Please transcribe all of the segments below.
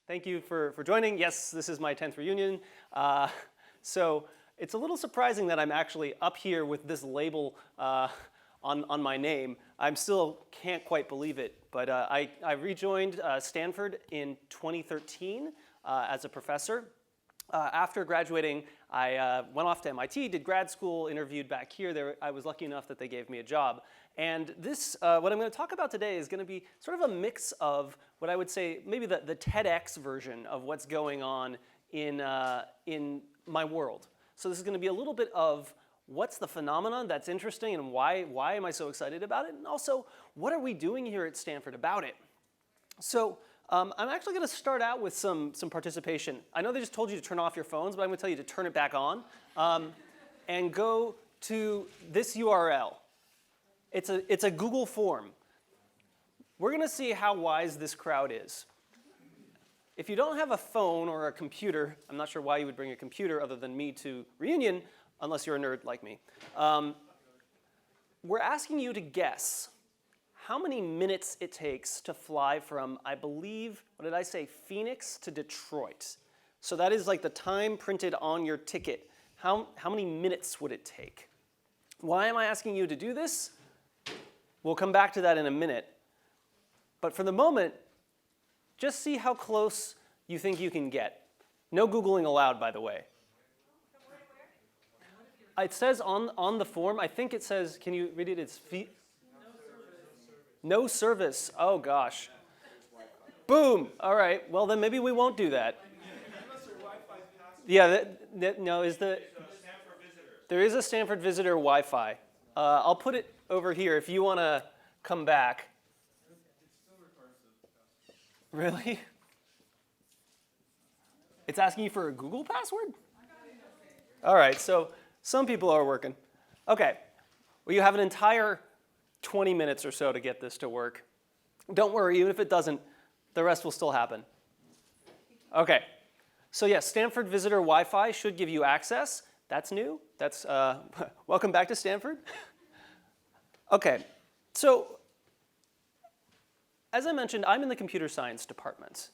Thank you for joining. Yes, this is my 10th reunion. So it's a little surprising that I'm actually up here with this label on my name. I still can't quite believe it, but I rejoined Stanford in 2013 as a professor. After graduating, I went off to MIT, did grad school, interviewed back here. I was lucky enough that they gave me a job. And this, what I'm going to talk about today is going to be sort of a mix of what I would say maybe the TEDx version of what's going on in my world. So this is going to be a little bit of what's the phenomenon that's interesting and why am I so excited about it? And also, what are we doing here at Stanford about it? So I'm actually going to start out with some participation. I know they just told you to turn off your phones, but I'm going to tell you to turn it back on and go to this URL. It's a Google form. We're going to see how wise this crowd is. If you don't have a phone or a computer, I'm not sure why you would bring a computer other than me to reunion, unless you're a nerd like me. We're asking you to guess how many minutes it takes to fly from, I believe, what did I say, Phoenix to Detroit. So that is like the time printed on your ticket. How many minutes would it take? Why am I asking you to do this? We'll come back to that in a minute. But for the moment, just see how close you think you can get. No Googling allowed, by the way. It says on the form, I think it says, can you read it? It's no service. Oh, gosh. Boom. All right. Well, then maybe we won't do that. Yeah, no, there is a Stanford visitor Wi-Fi. I'll put it over here if you want to come back. Really? It's asking you for a Google password? All right, so some people are working. Okay, well, you have an entire 20 minutes or so to get this to work. Don't worry, even if it doesn't, the rest will still happen. Okay, so yes, Stanford Visitor Wi-Fi should give you access. That's new. That's welcome back to Stanford. Okay, so as I mentioned, I'm in the computer science department.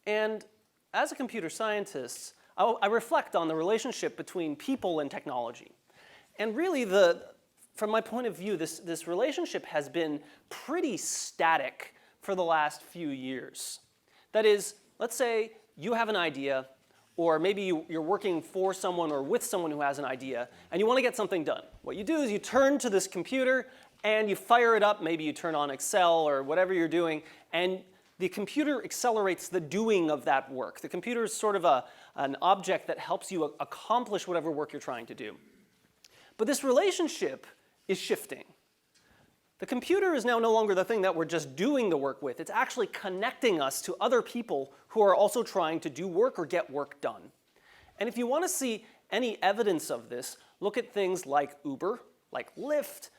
And as a computer scientist, I reflect on the relationship between people and technology. And really, from my point of view, this relationship has been pretty static for the last few years. That is, let's say you have an idea, or maybe you're working for someone or with someone who has an idea, and you want to get something done. What you do is you turn to this computer, and you fire it up. Maybe you turn on Excel or whatever you're doing, and the computer accelerates the doing of that work. The computer is sort of an object that helps you accomplish whatever work you're trying to do. But this relationship is shifting. The computer is now no longer the thing that we're just doing the work with. It's actually connecting us to other people who are also trying to do work or get work done. And if you want to see any evidence of this, look at things like Uber, like Lyft.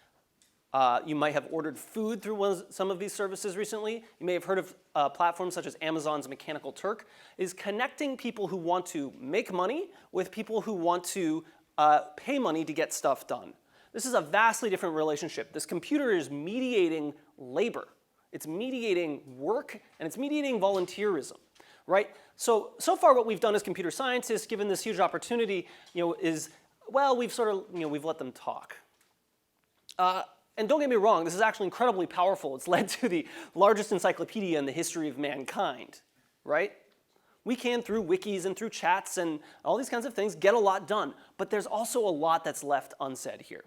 You might have ordered food through some of these services recently. You may have heard of platforms such as Amazon's Mechanical Turk. Is connecting people who want to make money with people who want to pay money to get stuff done. This is a vastly different relationship. This computer is mediating labor. It's mediating work, and it's mediating volunteerism, right? So far what we've done as computer scientists, given this huge opportunity, is, well, we've let them talk. And don't get me wrong, this is actually incredibly powerful. It's led to the largest encyclopedia in the history of mankind, right? We can, through wikis and through chats and all these kinds of things, get a lot done. But there's also a lot that's left unsaid here.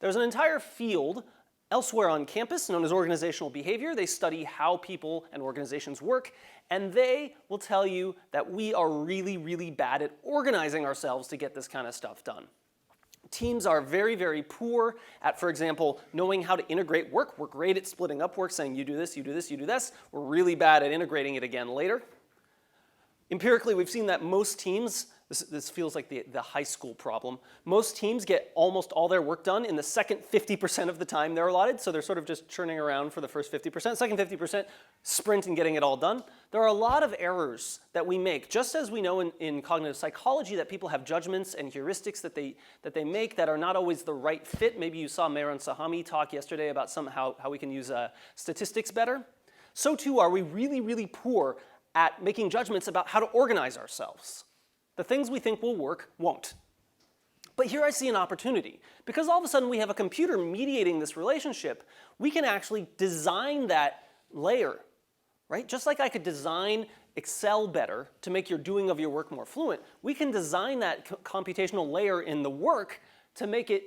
There's an entire field elsewhere on campus known as organizational behavior. They study how people and organizations work, and they will tell you that we are really, really bad at organizing ourselves to get this kind of stuff done. Teams are very, very poor at, for example, knowing how to integrate work. We're great at splitting up work, saying you do this, you do this, you do this. We're really bad at integrating it again later. Empirically, we've seen that most teams, this feels like the high school problem, most teams get almost all their work done in the second 50% of the time they're allotted, so they're sort of just churning around for the first 50%. Second 50%, sprint and getting it all done. There are a lot of errors that we make, just as we know in cognitive psychology that people have judgments and heuristics that they make that are not always the right fit. Maybe you saw Mehran Sahami talk yesterday about how we can use statistics better. So too are we really, really poor at making judgments about how to organize ourselves. The things we think will work won't. But here I see an opportunity. Because all of a sudden we have a computer mediating this relationship, we can actually design that layer, right? Just like I could design Excel better to make your doing of your work more fluent, we can design that computational layer in the work to make it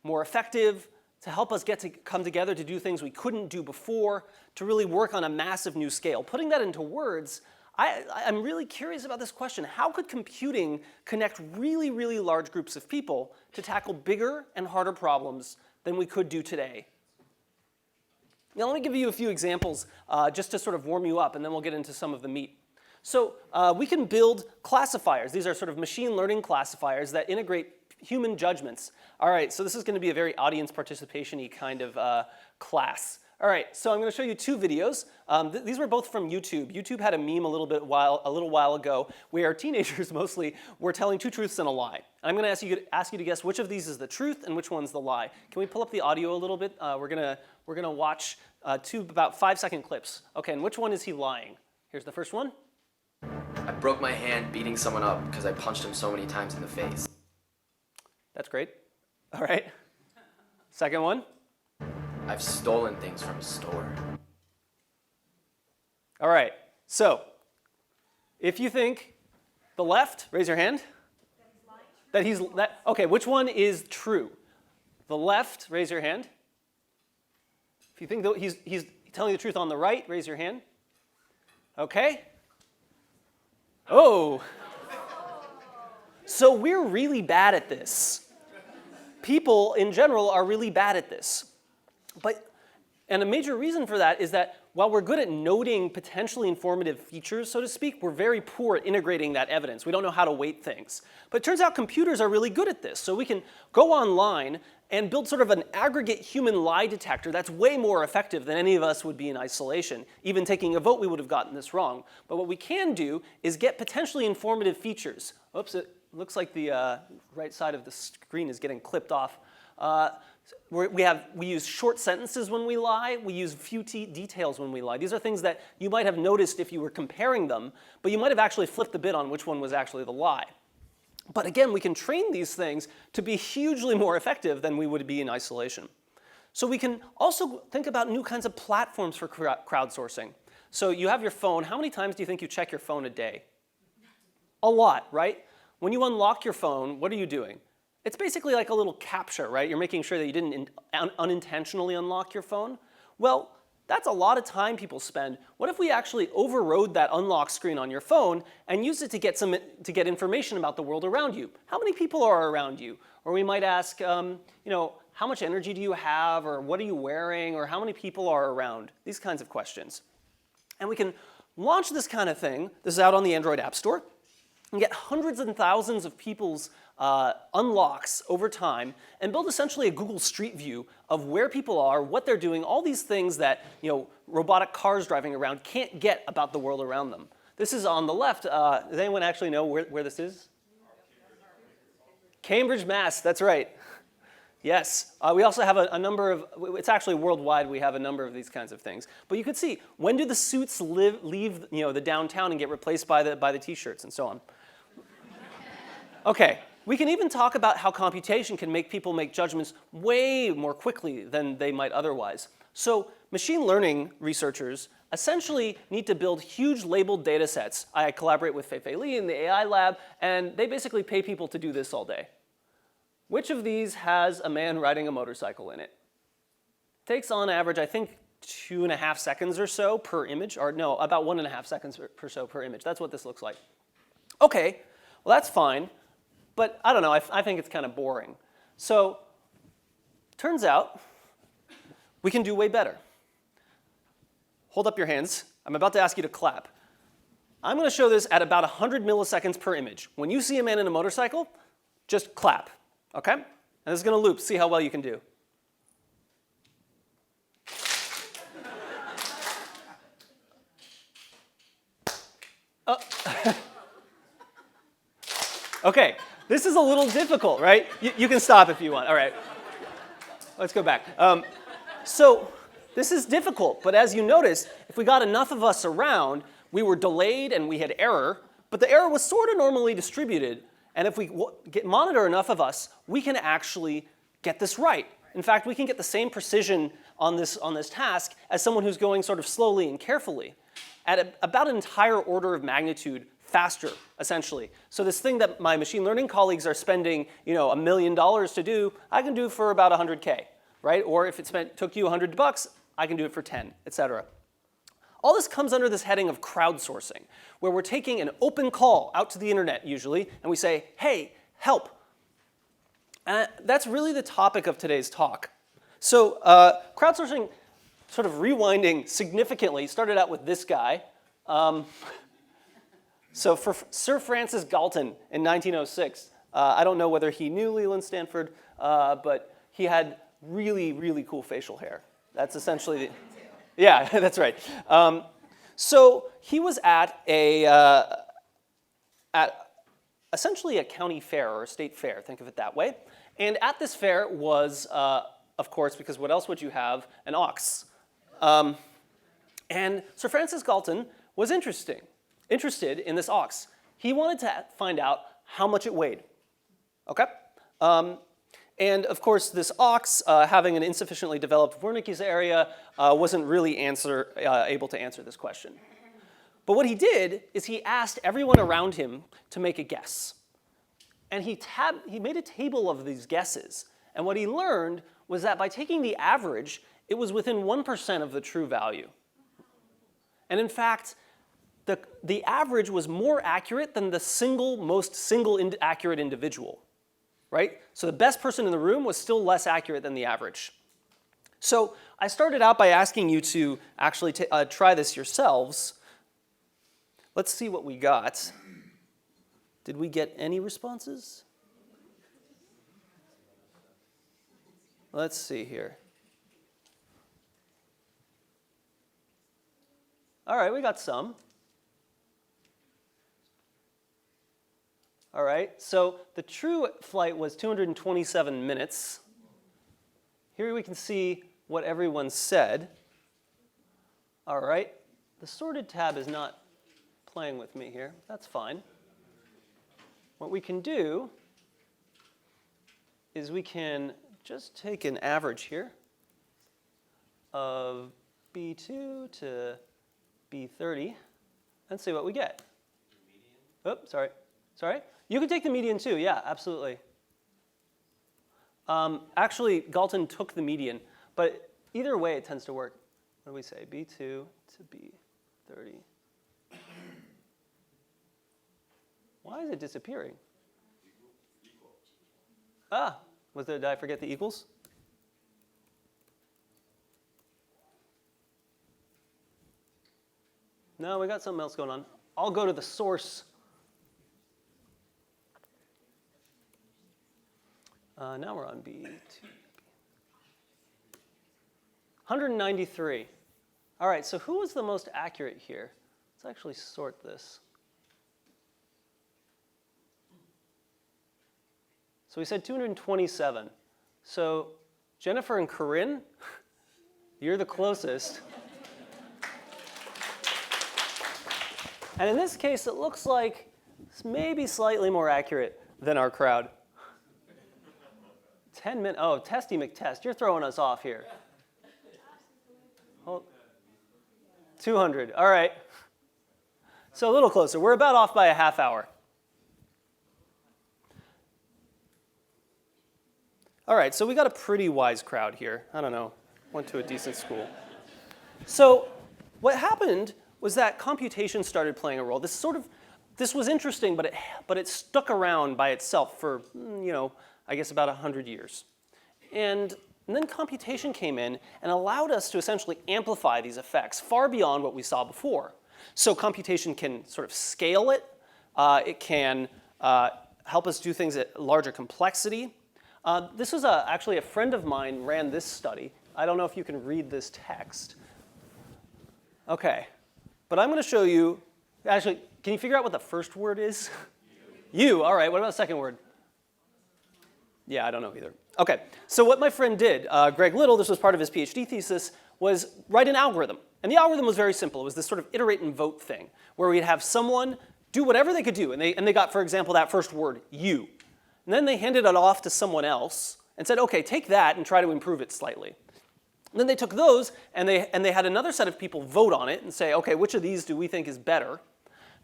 more effective, to help us come together to do things we couldn't do before, to really work on a massive new scale. Putting that into words, I'm really curious about this question. How could computing connect really, really large groups of people to tackle bigger and harder problems than we could do today? Now let me give you a few examples just to sort of warm you up, and then we'll get into some of the meat. So we can build classifiers. These are sort of machine learning classifiers that integrate human judgments. All right, so this is going to be a very audience participation-y kind of class. All right, so I'm going to show you two videos. These were both from YouTube. YouTube had a meme a little while ago where teenagers mostly were telling two truths and a lie. I'm going to ask you to guess which of these is the truth and which one's the lie. Can we pull up the audio a little bit? We're going to watch two about 5-second clips. Okay, and which one is he lying? Here's the first one. I broke my hand beating someone up because I punched him so many times in the face. That's great. All right. Second one. I've stolen things from a store. All right. So if you think the left, raise your hand. Okay, which one is true? The left, raise your hand. If you think he's telling the truth on the right, raise your hand. Okay. Oh. So we're really bad at this. People in general are really bad at this. And a major reason for that is that while we're good at noting potentially informative features, so to speak, we're very poor at integrating that evidence. We don't know how to weight things. But it turns out computers are really good at this. So we can go online and build sort of an aggregate human lie detector that's way more effective than any of us would be in isolation. Even taking a vote, we would have gotten this wrong. But what we can do is get potentially informative features. Oops, it looks like the right side of the screen is getting clipped off. We use short sentences when we lie. We use few details when we lie. These are things that you might have noticed if you were comparing them, but you might have actually flipped a bit on which one was actually the lie. But again, we can train these things to be hugely more effective than we would be in isolation. So we can also think about new kinds of platforms for crowdsourcing. So you have your phone. How many times do you think you check your phone a day? A lot, right? When you unlock your phone, what are you doing? It's basically like a little captcha, right? You're making sure that you didn't unintentionally unlock your phone. Well, that's a lot of time people spend. What if we actually overrode that unlock screen on your phone and used it to get information about the world around you? How many people are around you? Or we might ask, how much energy do you have? Or what are you wearing? Or how many people are around? These kinds of questions. And we can launch this kind of thing. This is out on the Android App Store. And get hundreds and thousands of people's unlocks over time and build essentially a Google Street View of where people are, what they're doing, all these things that robotic cars driving around can't get about the world around them. This is on the left. Does anyone actually know where this is? Cambridge, Mass. That's right. Yes. We also have a number of, it's actually worldwide, we have a number of these kinds of things. But you can see, when do the suits leave the downtown and get replaced by the t-shirts and so on? Okay. We can even talk about how computation can make people make judgments way more quickly than they might otherwise. So machine learning researchers essentially need to build huge labeled data sets. I collaborate with Fei-Fei Li in the AI lab, and they basically pay people to do this all day. Which of these has a man riding a motorcycle in it? Takes on average, I think, 2.5 seconds or so per image, or no, about 1.5 seconds or so per image. That's what this looks like. Okay, well that's fine. But I don't know, I think it's kind of boring. So turns out we can do way better. Hold up your hands. I'm about to ask you to clap. I'm going to show this at about 100 milliseconds per image. When you see a man in a motorcycle, just clap, okay? And this is going to loop. See how well you can do. Oh. Okay. This is a little difficult, right? You can stop if you want. All right. Let's go back. So this is difficult, but as you notice, if we got enough of us around, we were delayed and we had error, but the error was sort of normally distributed. And if we monitor enough of us, we can actually get this right. In fact, we can get the same precision on this task as someone who's going sort of slowly and carefully at about an entire order of magnitude faster, essentially. So this thing that my machine learning colleagues are spending, $1 million to do, I can do for about 100K, right? Or if it took you $100, I can do it for 10, et cetera. All this comes under this heading of crowdsourcing, where we're taking an open call out to the internet, usually, and we say, hey, help. That's really the topic of today's talk. So crowdsourcing, sort of rewinding significantly, started out with this guy. So for Sir Francis Galton in 1906, I don't know whether he knew Leland Stanford, but he had really, really cool facial hair. That's essentially yeah, that's right. So he was at essentially a county fair or a state fair, think of it that way. And at this fair was, of course, because what else would you have, an ox. And Sir Francis Galton was interested in this ox. He wanted to find out how much it weighed. Okay? And of course, this ox, having an insufficiently developed Wernicke's area, wasn't really able to answer this question. But what he did is he asked everyone around him to make a guess. And he made a table of these guesses. And what he learned was that by taking the average, it was within 1% of the true value. And in fact, the average was more accurate than the most accurate individual. Right? So the best person in the room was still less accurate than the average. So I started out by asking you to actually try this yourselves. Let's see what we got. Did we get any responses? Let's see here. All right, we got some. All right, so the true flight was 227 minutes. Here we can see what everyone said. All right, the sorted tab is not playing with me here. That's fine. What we can do is we can just take an average here of B2 to B30 and see what we get. Oops, sorry. Sorry? You can take the median too, yeah, absolutely. Actually, Galton took the median, but either way it tends to work. What do we say? B2 to B30. Why is it disappearing? Ah, did I forget the equals? No, we got something else going on. I'll go to the source. Now we're on B2. 193. All right, so who was the most accurate here? Let's actually sort this. So we said 227. So Jennifer and Corinne, you're the closest. And in this case, it looks like it's maybe slightly more accurate than our crowd. 10 minutes. Oh, Testy McTest, you're throwing us off here. 200. All right. So a little closer. We're about off by a half hour. All right, so we got a pretty wise crowd here. I don't know. Went to a decent school. So what happened was that computation started playing a role. This was interesting, but it stuck around by itself for, I guess about 100 years. And then computation came in and allowed us to essentially amplify these effects far beyond what we saw before. So computation can sort of scale it. It can help us do things at larger complexity. This was actually a friend of mine ran this study. I don't know if you can read this text. Okay, but I'm going to show you. Actually, can you figure out what the first word is? You. All right, what about the second word? Yeah, I don't know either. Okay, so what my friend did, Greg Little, this was part of his PhD thesis, was write an algorithm. And the algorithm was very simple. It was this sort of iterate and vote thing, where we'd have someone do whatever they could do. And they got, for example, that first word, you. And then they handed it off to someone else and said, OK, take that and try to improve it slightly. And then they took those, and they had another set of people vote on it and say, OK, which of these do we think is better?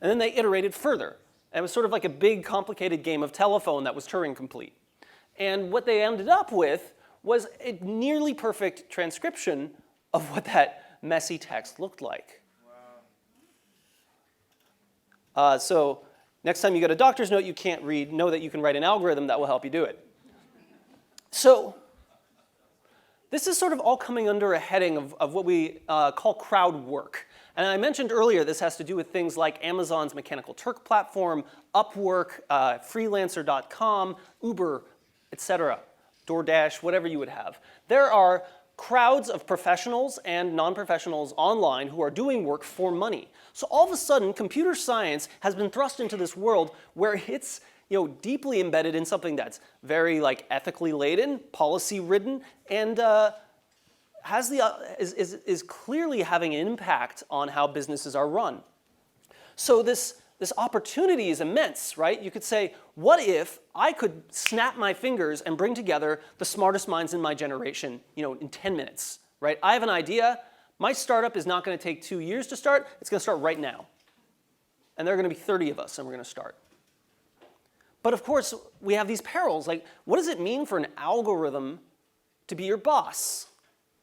And then they iterated further. And it was sort of like a big, complicated game of telephone that was Turing complete. And what they ended up with was a nearly perfect transcription of what that messy text looked like. Wow. So next time you get a doctor's note you can't read, know that you can write an algorithm that will help you do it. So this is sort of all coming under a heading of what we call crowd work. And I mentioned earlier this has to do with things like Amazon's Mechanical Turk platform, Upwork, Freelancer.com, Uber, etc., DoorDash, whatever you would have. There are crowds of professionals and non-professionals online who are doing work for money. So all of a sudden, computer science has been thrust into this world where it's deeply embedded in something that's very ethically laden, policy ridden, and is clearly having an impact on how businesses are run. So this opportunity is immense, right? You could say, what if I could snap my fingers and bring together the smartest minds in my generation, in 10 minutes, right? I have an idea. My startup is not going to take 2 years to start. It's going to start right now. And there are going to be 30 of us, and we're going to start. But of course, we have these perils. Like, what does it mean for an algorithm to be your boss,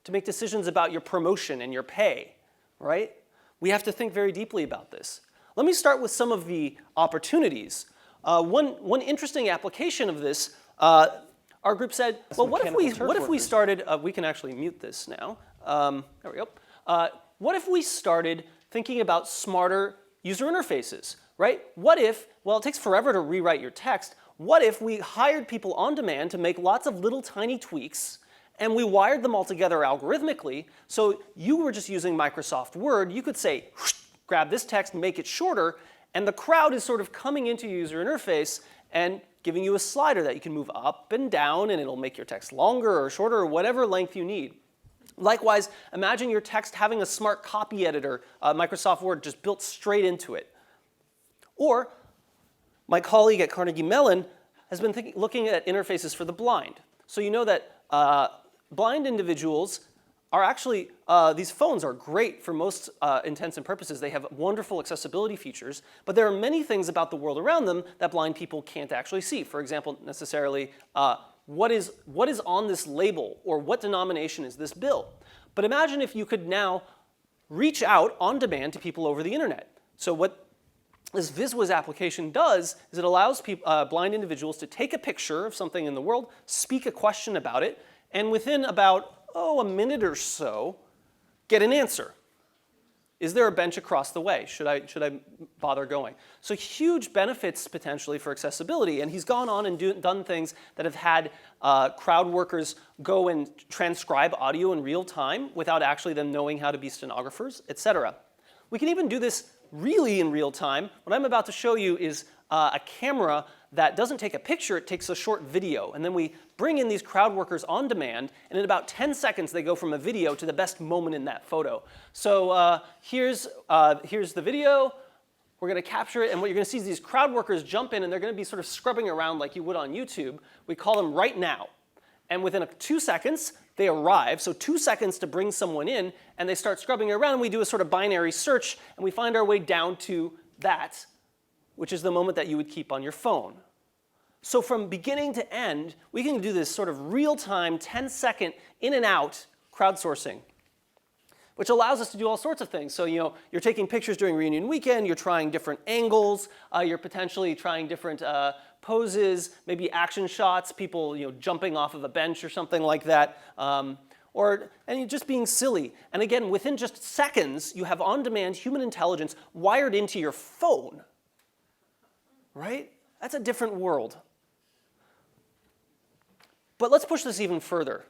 to make decisions about your promotion and your pay, right? We have to think very deeply about this. Let me start with some of the opportunities. One interesting application of this, our group said, well, what if we started, we can actually mute this now. There we go. What if we started thinking about smarter user interfaces, right? What if, well, it takes forever to rewrite your text. What if we hired people on demand to make lots of little tiny tweaks, and we wired them all together algorithmically, so you were just using Microsoft Word, you could say, grab this text, make it shorter, and the crowd is sort of coming into your user interface and giving you a slider that you can move up and down, and it'll make your text longer or shorter or whatever length you need. Likewise, imagine your text having a smart copy editor, Microsoft Word, just built straight into it. Or my colleague at Carnegie Mellon has been looking at interfaces for the blind. So you know that blind individuals are actually, these phones are great for most intents and purposes. They have wonderful accessibility features, but there are many things about the world around them that blind people can't actually see. For example, necessarily, what is on this label, or what denomination is this bill? But imagine if you could now reach out on demand to people over the internet. So what this VisWiz application does is it allows blind individuals to take a picture of something in the world, speak a question about it, and within about, a minute or so, get an answer. Is there a bench across the way? Should I bother going? So huge benefits potentially for accessibility. And he's gone on and done things that have had crowd workers go and transcribe audio in real time without actually them knowing how to be stenographers, etc. We can even do this really in real time. What I'm about to show you is a camera that doesn't take a picture, it takes a short video. And then we bring in these crowd workers on demand, and in about 10 seconds they go from a video to the best moment in that photo. So here's the video. We're going to capture it, and what you're going to see is these crowd workers jump in, and they're going to be sort of scrubbing around like you would on YouTube. We call them right now. And within 2 seconds, they arrive. So 2 seconds to bring someone in, and they start scrubbing around, and we do a sort of binary search, and we find our way down to that, which is the moment that you would keep on your phone. So from beginning to end, we can do this sort of real-time, 10-second, in and out crowdsourcing, which allows us to do all sorts of things. So you're taking pictures during reunion weekend, you're trying different angles, you're potentially trying different poses, maybe action shots, people jumping off of a bench or something like that, and you're just being silly. And again, within just seconds, you have on-demand human intelligence wired into your phone. Right? That's a different world. But let's push this even further.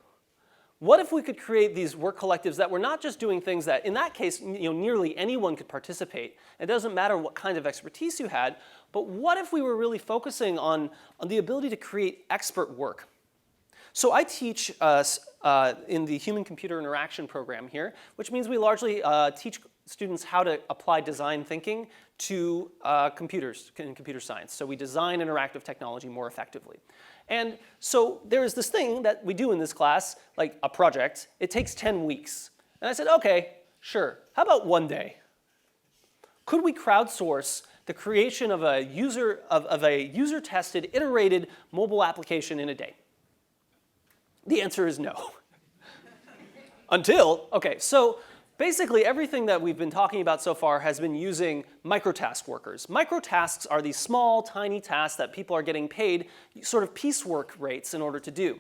What if we could create these work collectives that were not just doing things that, in that case, nearly anyone could participate? It doesn't matter what kind of expertise you had, but what if we were really focusing on the ability to create expert work? So I teach in the Human-Computer Interaction program here, which means we largely teach students how to apply design thinking to computers in computer science. So we design interactive technology more effectively. And so there is this thing that we do in this class, like a project. It takes 10 weeks. And I said, okay, sure. How about one day? Could we crowdsource the creation of a user-tested, iterated mobile application in a day? The answer is no. Okay, so basically everything that we've been talking about so far has been using microtask workers. Microtasks are these small, tiny tasks that people are getting paid sort of piecework rates in order to do.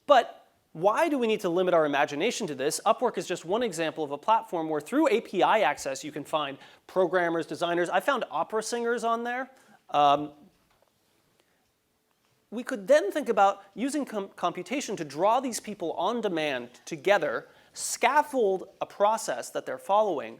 But why do we need to limit our imagination to this? Upwork is just one example of a platform where through API access you can find programmers, designers. I found opera singers on there. We could then think about using computation to draw these people on demand together, scaffold a process that they're following,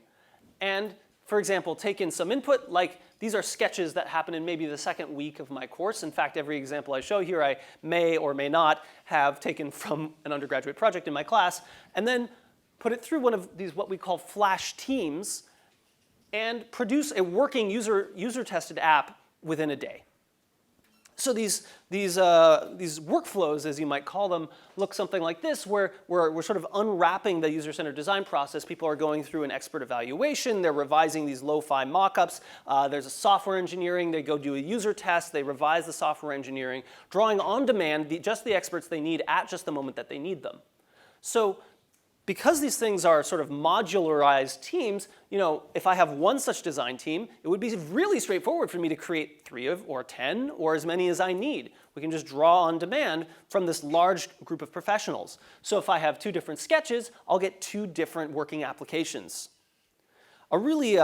and, for example, take in some input, like these are sketches that happen in maybe the second week of my course. In fact, every example I show here I may or may not have taken from an undergraduate project in my class, and then put it through one of these what we call flash teams and produce a working user-tested app within a day. So these workflows, as you might call them, look something like this, where we're sort of unwrapping the user-centered design process. People are going through an expert evaluation. They're revising these lo-fi mock-ups. There's a software engineering. They go do a user test. They revise the software engineering, drawing on demand just the experts they need at just the moment that they need them. So because these things are sort of modularized teams, if I have one such design team, it would be really straightforward for me to create 3 or 10 or as many as I need. We can just draw on demand from this large group of professionals. So if I have 2 different sketches, I'll get 2 different working applications. A really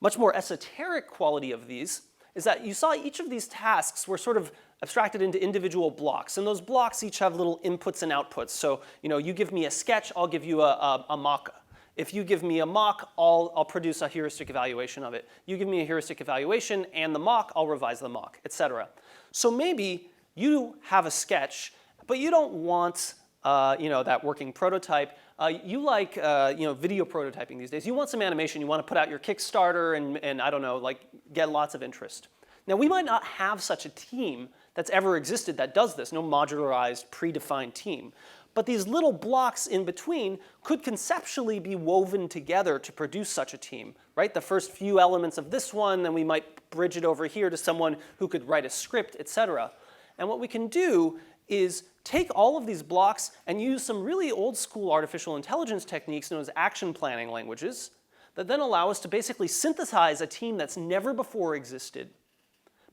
much more esoteric quality of these is that you saw each of these tasks were sort of abstracted into individual blocks. And those blocks each have little inputs and outputs. So you give me a sketch, I'll give you a mock. If you give me a mock, I'll produce a heuristic evaluation of it. You give me a heuristic evaluation and the mock, I'll revise the mock, etc. So maybe you have a sketch, but you don't want that working prototype. You like video prototyping these days. You want some animation. You want to put out your Kickstarter and I don't know, like get lots of interest. Now we might not have such a team that's ever existed that does this, no modularized, predefined team. But these little blocks in between could conceptually be woven together to produce such a team, right? The first few elements of this one, then we might bridge it over here to someone who could write a script, etc. And what we can do is take all of these blocks and use some really old school artificial intelligence techniques known as action planning languages that then allow us to basically synthesize a team that's never before existed,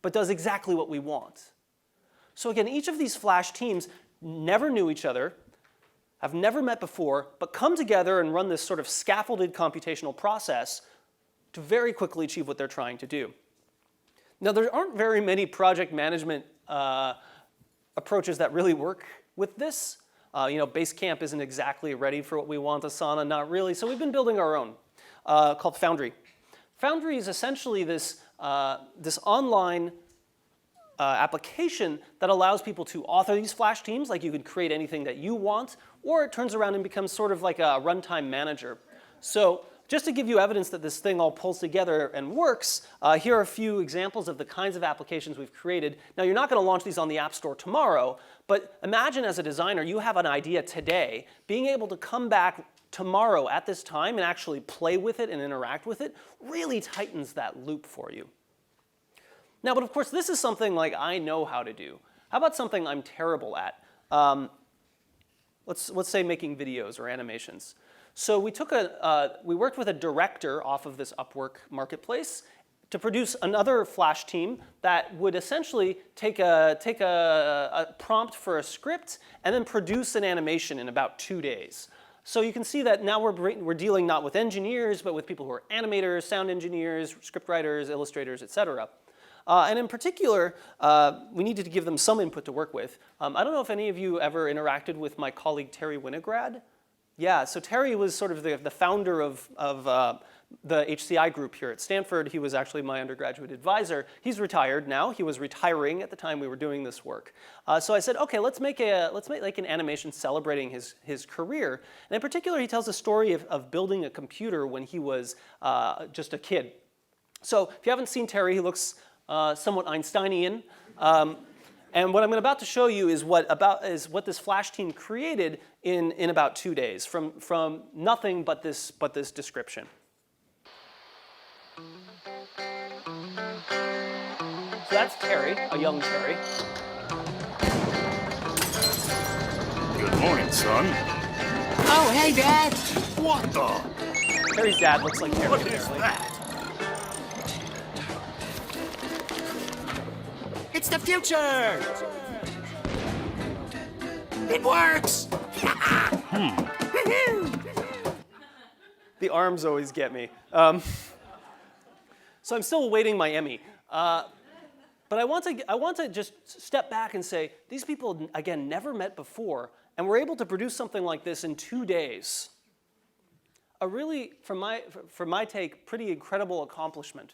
but does exactly what we want. So again, each of these flash teams never knew each other, have never met before, but come together and run this sort of scaffolded computational process to very quickly achieve what they're trying to do. Now, there aren't very many project management approaches that really work with this. Basecamp isn't exactly ready for what we want, Asana not really, so we've been building our own called Foundry. Foundry is essentially this online application that allows people to author these flash teams, like you could create anything that you want, or it turns around and becomes sort of like a runtime manager. So just to give you evidence that this thing all pulls together and works, here are a few examples of the kinds of applications we've created. Now, you're not going to launch these on the App Store tomorrow, but imagine as a designer, you have an idea today, being able to come back tomorrow at this time and actually play with it and interact with it really tightens that loop for you. Now, but of course, this is something like I know how to do. How about something I'm terrible at? Let's say making videos or animations. So we worked with a director off of this Upwork marketplace to produce another flash team that would essentially take a prompt for a script and then produce an animation in about 2 days. So you can see that now we're dealing not with engineers, but with people who are animators, sound engineers, scriptwriters, illustrators, etc. And in particular, we needed to give them some input to work with. I don't know if any of you ever interacted with my colleague Terry Winograd. Yeah, so Terry was sort of the founder of the HCI group here at Stanford. He was actually my undergraduate advisor. He's retired now. He was retiring at the time we were doing this work. So I said, okay, let's make like an animation celebrating his career. And in particular, he tells a story of building a computer when he was just a kid. So if you haven't seen Terry, he looks somewhat Einsteinian. And what I'm about to show you is what this Flash team created in about 2 days from nothing but this description. So that's Terry, a young Terry. Good morning, son. Oh, hey, Dad. What the? Terry's dad looks like Terry. What is that? It's the future. It works. The arms always get me. So I'm still awaiting my Emmy. But I want to just step back and say, these people, again, never met before, and were able to produce something like this in 2 days. A really, from my take, pretty incredible accomplishment.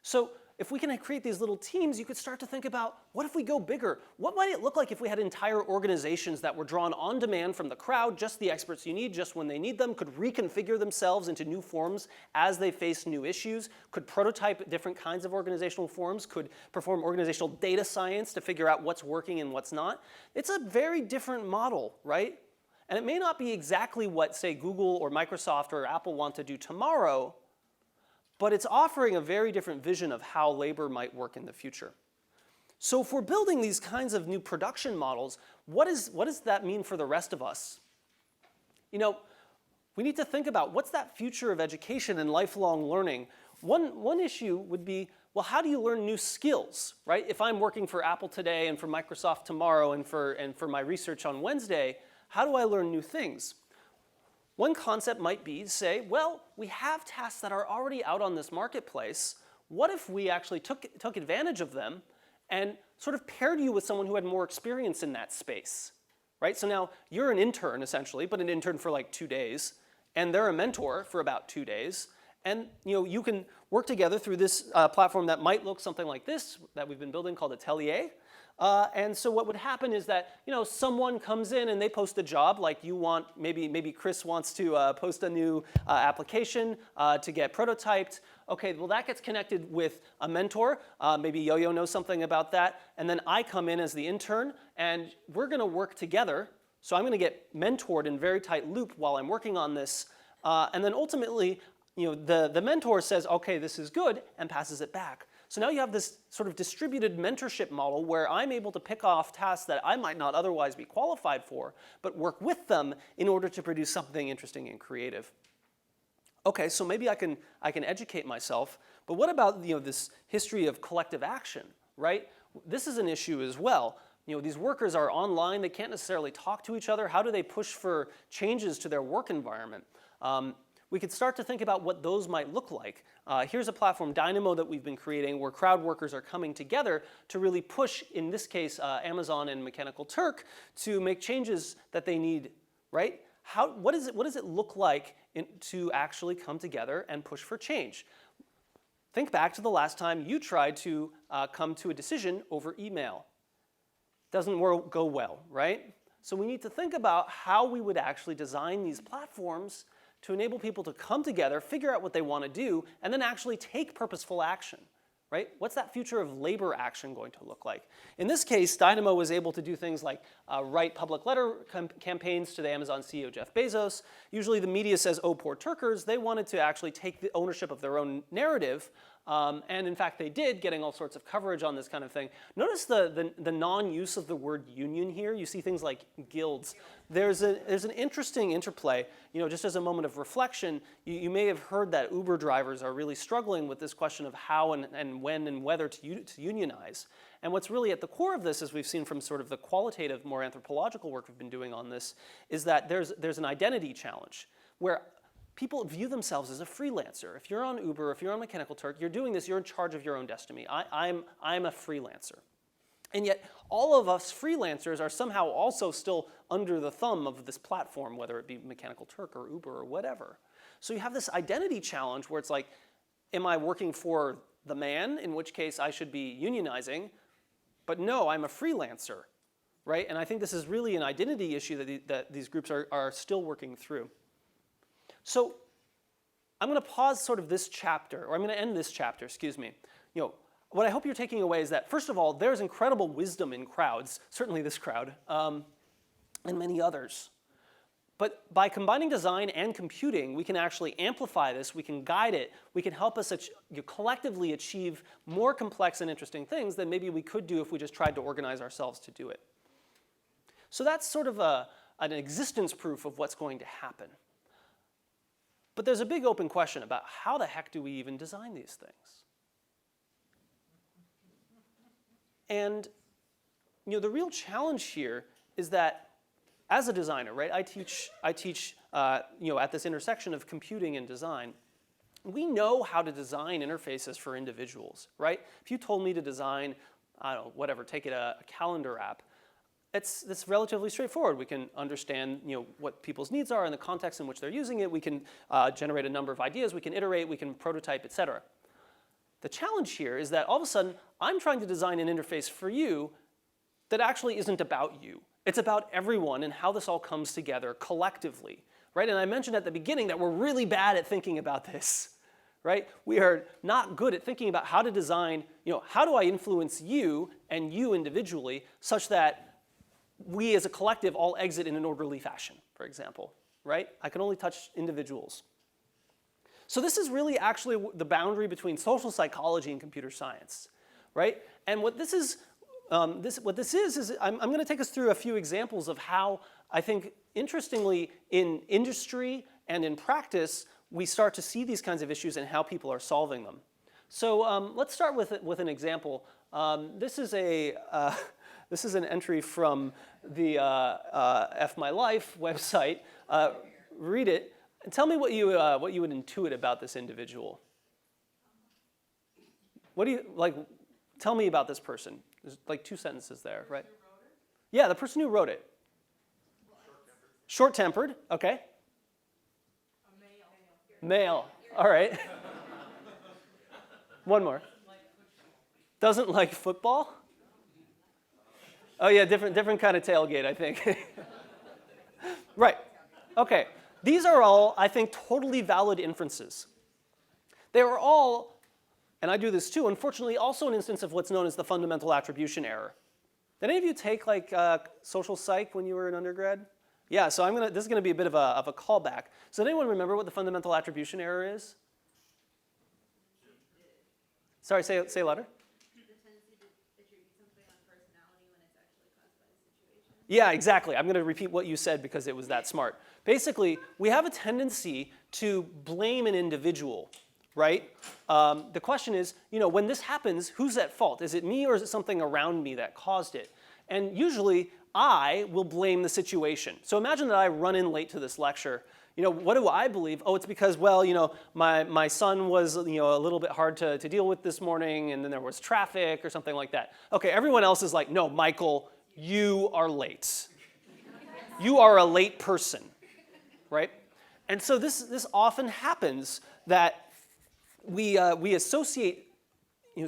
So if we can create these little teams, you could start to think about, what if we go bigger? What might it look like if we had entire organizations that were drawn on demand from the crowd, just the experts you need, just when they need them, could reconfigure themselves into new forms as they face new issues, could prototype different kinds of organizational forms, could perform organizational data science to figure out what's working and what's not? It's a very different model, right? And it may not be exactly what, say, Google or Microsoft or Apple want to do tomorrow, but it's offering a very different vision of how labor might work in the future. So if we're building these kinds of new production models, what does that mean for the rest of us? You know, we need to think about what's that future of education and lifelong learning. One issue would be, well, how do you learn new skills, right? If I'm working for Apple today and for Microsoft tomorrow and for my research on Wednesday, how do I learn new things? One concept might be to say, well, we have tasks that are already out on this marketplace. What if we actually took advantage of them and sort of paired you with someone who had more experience in that space, right? So now you're an intern, essentially, but an intern for like 2 days, and they're a mentor for about 2 days, and you can work together through this platform that might look something like this that we've been building called Atelier. And so what would happen is that someone comes in and they post a job, like you want, maybe Chris wants to post a new application to get prototyped. Okay, well that gets connected with a mentor. Maybe Yo-Yo knows something about that. And then I come in as the intern, and we're going to work together. So I'm going to get mentored in very tight loop while I'm working on this. And then ultimately, the mentor says, okay, this is good, and passes it back. So now you have this sort of distributed mentorship model where I'm able to pick off tasks that I might not otherwise be qualified for, but work with them in order to produce something interesting and creative. Okay, so maybe I can educate myself, but what about this history of collective action, right? This is an issue as well. These workers are online, they can't necessarily talk to each other. How do they push for changes to their work environment? We could start to think about what those might look like. Here's a platform, Dynamo, that we've been creating where crowd workers are coming together to really push, in this case, Amazon and Mechanical Turk to make changes that they need, right? What does it look like to actually come together and push for change? Think back to the last time you tried to come to a decision over email. Doesn't go well, right? So we need to think about how we would actually design these platforms to enable people to come together, figure out what they want to do, and then actually take purposeful action, right? What's that future of labor action going to look like? In this case, Dynamo was able to do things like write public letter campaigns to the Amazon CEO, Jeff Bezos. Usually the media says, oh, poor Turkers. They wanted to actually take the ownership of their own narrative, and in fact they did, getting all sorts of coverage on this kind of thing. Notice the non-use of the word union here. You see things like guilds. There's an interesting interplay. Just as a moment of reflection, you may have heard that Uber drivers are really struggling with this question of how and when and whether to unionize. And what's really at the core of this, as we've seen from sort of the qualitative, more anthropological work we've been doing on this, is that there's an identity challenge where people view themselves as a freelancer. If you're on Uber, if you're on Mechanical Turk, you're doing this, you're in charge of your own destiny. I'm a freelancer. And yet, all of us freelancers are somehow also still under the thumb of this platform, whether it be Mechanical Turk or Uber or whatever. So you have this identity challenge where it's like, am I working for the man, in which case I should be unionizing, but no, I'm a freelancer, right? And I think this is really an identity issue that these groups are still working through. So I'm going to pause sort of this chapter, or I'm going to end this chapter, excuse me. What I hope you're taking away is that, first of all, there's incredible wisdom in crowds, certainly this crowd, and many others. But by combining design and computing, we can actually amplify this, we can guide it, we can help us collectively achieve more complex and interesting things than maybe we could do if we just tried to organize ourselves to do it. So that's sort of an existence proof of what's going to happen. But there's a big open question about how the heck do we even design these things? And the real challenge here is that as a designer, right, I teach at this intersection of computing and design. We know how to design interfaces for individuals, right? If you told me to design, I don't know, whatever, take it a calendar app, it's relatively straightforward. We can understand what people's needs are and the context in which they're using it. We can generate a number of ideas. We can iterate. We can prototype, et cetera. The challenge here is that all of a sudden, I'm trying to design an interface for you that actually isn't about you. It's about everyone and how this all comes together collectively, right? And I mentioned at the beginning that we're really bad at thinking about this, right? We are not good at thinking about how to design, how do I influence you and you individually such that we as a collective all exit in an orderly fashion, for example, right? I can only touch individuals. So this is really actually the boundary between social psychology and computer science, right? And what this is, I'm going to take us through a few examples of how I think, interestingly, in industry and in practice, we start to see these kinds of issues and how people are solving them. So let's start with an example. This is an entry from the F My Life website. Read it and tell me what you would intuit about this individual. What do you like? Tell me about this person. There's like 2 sentences there, right? Yeah, the person who wrote it. Short-tempered, okay. Male, all right. One more. Doesn't like football? Oh yeah, different kind of tailgate, I think. Right, okay. These are all, I think, totally valid inferences. They are all, and I do this too, unfortunately, also an instance of what's known as the fundamental attribution error. Did any of you take like social psych when you were in undergrad? Yeah, so this is going to be a bit of a callback. So does anyone remember what the fundamental attribution error is? Sorry, say louder. The tendency to attribute something on personality when it's actually caused by the situation. Yeah, exactly. I'm going to repeat what you said because it was that smart. Basically, we have a tendency to blame an individual, right? The question is, when this happens, who's at fault? Is it me or is it something around me that caused it? And usually, I will blame the situation. So imagine that I run in late to this lecture. What do I believe? Oh, it's because, well, my son was, a little bit hard to deal with this morning, and then there was traffic or something like that. Okay, everyone else is like, no, Michael, you are late. You are a late person, right? And so this often happens that we associate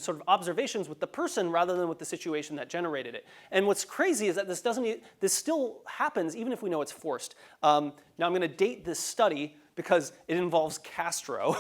sort of observations with the person rather than with the situation that generated it. And what's crazy is that this still happens even if we know it's forced. Now I'm going to date this study because it involves Castro.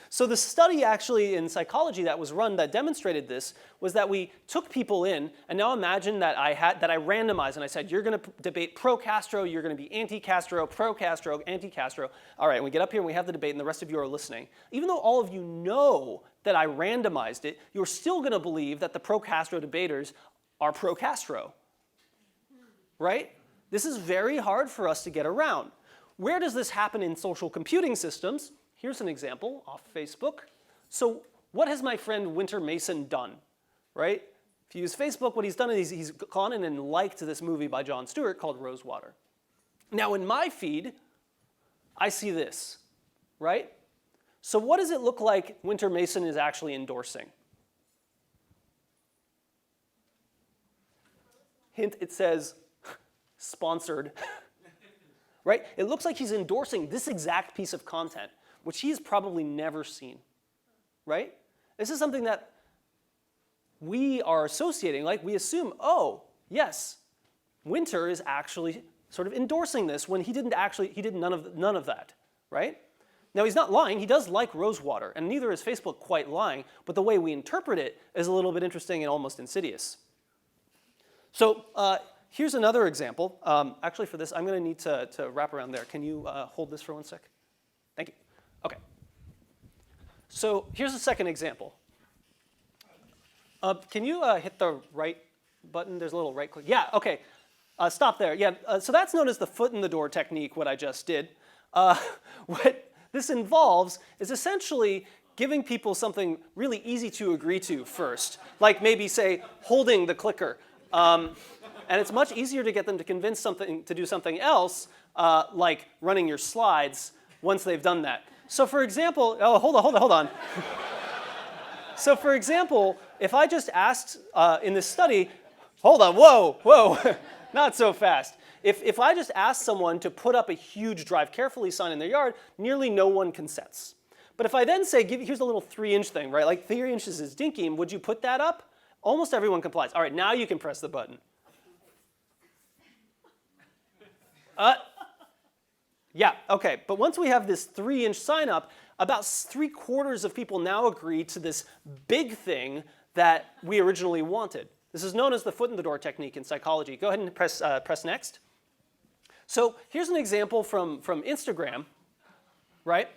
So the study actually in psychology that was run that demonstrated this was that we took people in, and now imagine that I randomized and I said, you're going to debate pro-Castro, you're going to be anti-Castro, pro-Castro, anti-Castro. All right, and we get up here and we have the debate and the rest of you are listening. Even though all of you know that I randomized it, you're still going to believe that the pro-Castro debaters are pro-Castro, right? This is very hard for us to get around. Where does this happen in social computing systems? Here's an example off Facebook. So what has my friend Winter Mason done, right? If you use Facebook, what he's done is he's gone in and liked this movie by Jon Stewart called Rosewater. Now in my feed, I see this, right? So what does it look like Winter Mason is actually endorsing? Hint, it says sponsored. right? It looks like he's endorsing this exact piece of content, which he's probably never seen, right? This is something that we are associating, like we assume, oh, yes, Winter is actually sort of endorsing this when he did none of that, right? Now, he's not lying. He does like Rosewater, and neither is Facebook quite lying, but the way we interpret it is a little bit interesting and almost insidious. So here's another example. Actually, for this, I'm going to need to wrap around there. Can you hold this for 1 sec? Thank you. OK. So here's a second example. Can you hit the right button? There's a little right click. Yeah, OK. Stop there. Yeah, so that's known as the foot-in-the-door technique, what I just did. What this involves is essentially giving people something really easy to agree to first, like maybe, say, holding the clicker. And it's much easier to get them to convince to do something else, like running your slides, once they've done that. So for example, oh, hold on. So for example, if I just asked in this study, hold on, whoa, not so fast. If I just asked someone to put up a huge drive carefully sign in their yard, nearly no one consents. But if I then say, here's a little 3-inch thing, right? Like 3 inches is dinky, would you put that up? Almost everyone complies. All right, now you can press the button. Yeah, OK. But once we have this 3-inch sign up, about 3/4 of people now agree to this big thing that we originally wanted. This is known as the foot-in-the-door technique in psychology. Go ahead and press next. So here's an example from Instagram, right?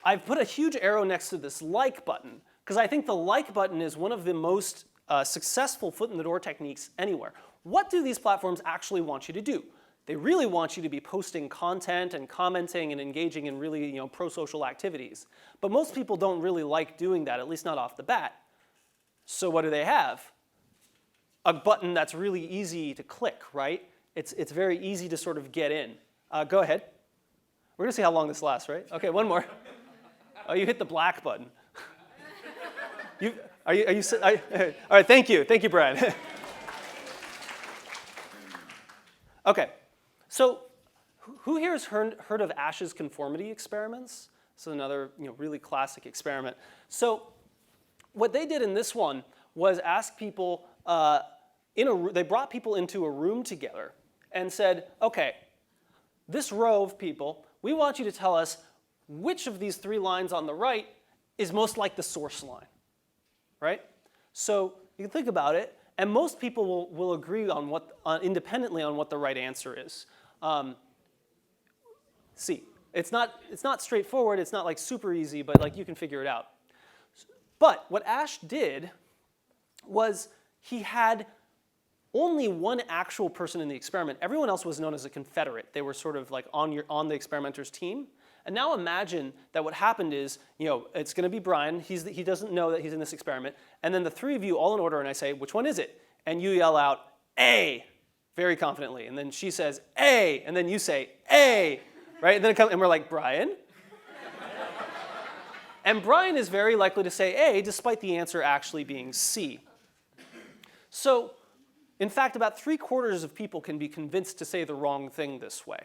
I've put a huge arrow next to this like button, because I think the like button is one of the most successful foot-in-the-door techniques anywhere. What do these platforms actually want you to do? They really want you to be posting content and commenting and engaging in really pro-social activities. But most people don't really like doing that, at least not off the bat. So what do they have? A button that's really easy to click, right? It's very easy to sort of get in. Go ahead. We're going to see how long this lasts, right? OK, one more. Oh, you hit the black button. All right, thank you. Thank you, Brad. OK, so who here has heard of Ash's Conformity Experiments? This is another really classic experiment. So what they did in this one was ask people, they brought people into a room together and said, OK, this row of people, we want you to tell us which of these 3 lines on the right is most like the source line, right? So you can think about it, and most people will agree on independently on what the right answer is. C. It's not straightforward. It's not like super easy, but like you can figure it out. But what Ash did was he had only one actual person in the experiment. Everyone else was known as a confederate. They were sort of like on the experimenter's team. And now imagine that what happened is, it's going to be Brian. He doesn't know that he's in this experiment. And then the 3 of you all in order, and I say, which one is it? And you yell out, A, very confidently. And then she says, A, and then you say, A, right? And then and we're like, Brian? And Brian is very likely to say A, despite the answer actually being C. So, in fact, about 3/4 of people can be convinced to say the wrong thing this way.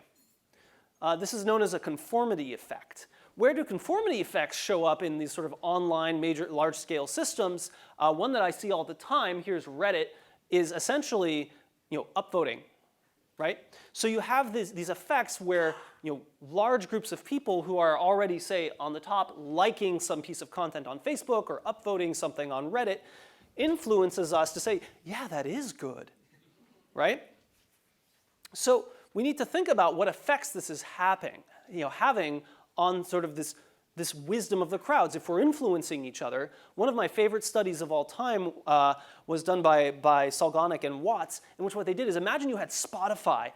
This is known as a conformity effect. Where do conformity effects show up in these sort of online, major, large-scale systems? One that I see all the time, here's Reddit, is essentially upvoting, right? So you have these effects where large groups of people who are already, say, on the top, liking some piece of content on Facebook or upvoting something on Reddit, influences us to say, yeah, that is good, right? So we need to think about what effects this is having on sort of this wisdom of the crowds. If we're influencing each other, one of my favorite studies of all time was done by Salganik and Watts, in which what they did is imagine you had Spotify,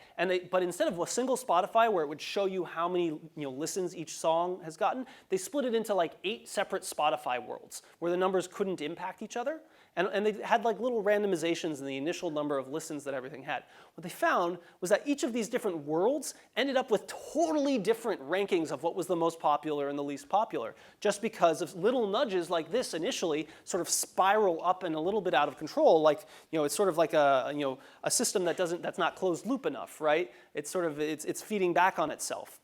but instead of a single Spotify where it would show you how many listens each song has gotten, they split it into like 8 separate Spotify worlds where the numbers couldn't impact each other. And they had like little randomizations in the initial number of listens that everything had. What they found was that each of these different worlds ended up with totally different rankings of what was the most popular and the least most popular, just because of little nudges like this initially sort of spiral up and a little bit out of control. Like, it's sort of like a system that's not closed loop enough, right? It's sort of, it's feeding back on itself.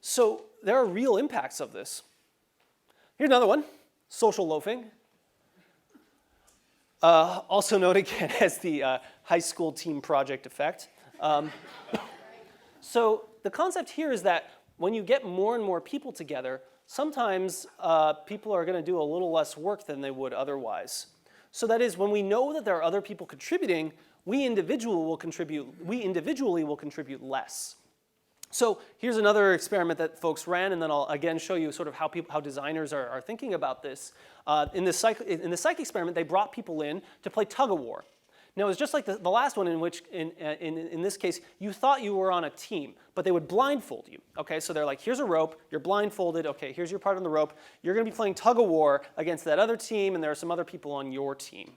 So there are real impacts of this. Here's another one, social loafing. Also known again as the high school team project effect. So the concept here is that when you get more and more people together, sometimes people are going to do a little less work than they would otherwise. So that is, when we know that there are other people contributing, we individually will contribute less. So here's another experiment that folks ran, and then I'll again show you sort of how designers are thinking about this. In the psych experiment, they brought people in to play tug-of-war. Now, it's just like the last one in which, in this case, you thought you were on a team, but they would blindfold you. Okay, so they're like, here's a rope, you're blindfolded, okay, here's your part on the rope. You're going to be playing tug-of-war against that other team, and there are some other people on your team.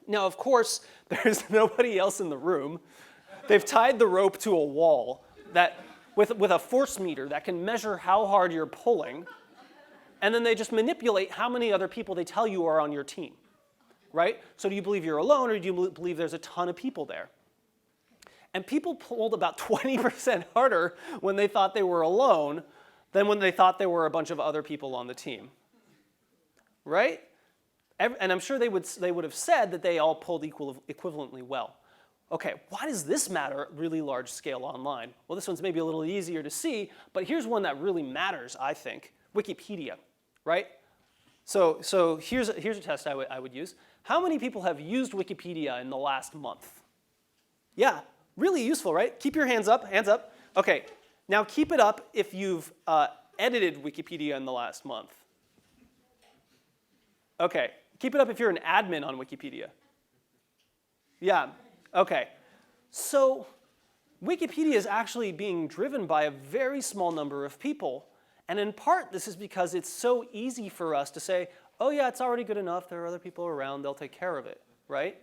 Now, of course, there's nobody else in the room. They've tied the rope to a wall that with a force meter that can measure how hard you're pulling, and then they just manipulate how many other people they tell you are on your team. Right? So do you believe you're alone, or do you believe there's a ton of people there? And people pulled about 20% harder when they thought they were alone than when they thought there were a bunch of other people on the team. Right? And I'm sure they would have said that they all pulled equivalently well. Okay, why does this matter at really large scale online? Well, this one's maybe a little easier to see, but here's one that really matters, I think. Wikipedia, right? So here's a test I would use. How many people have used Wikipedia in the last month? Yeah, really useful, right? Keep your hands up, hands up. Okay, now keep it up if you've edited Wikipedia in the last month. Okay, keep it up if you're an admin on Wikipedia. Yeah, okay. So Wikipedia is actually being driven by a very small number of people. And in part, this is because it's so easy for us to say, oh yeah, it's already good enough, there are other people around, they'll take care of it, right?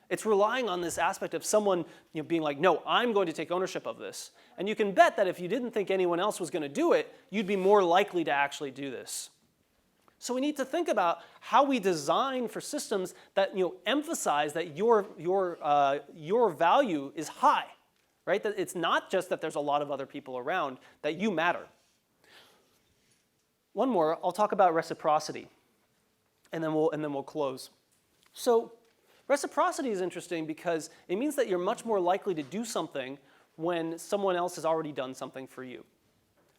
It's relying on this aspect of someone being like, no, I'm going to take ownership of this. And you can bet that if you didn't think anyone else was going to do it, you'd be more likely to actually do this. So we need to think about how we design for systems that emphasize that your value is high, right? That it's not just that there's a lot of other people around, that you matter. One more, I'll talk about reciprocity, and then we'll close. So reciprocity is interesting because it means that you're much more likely to do something when someone else has already done something for you.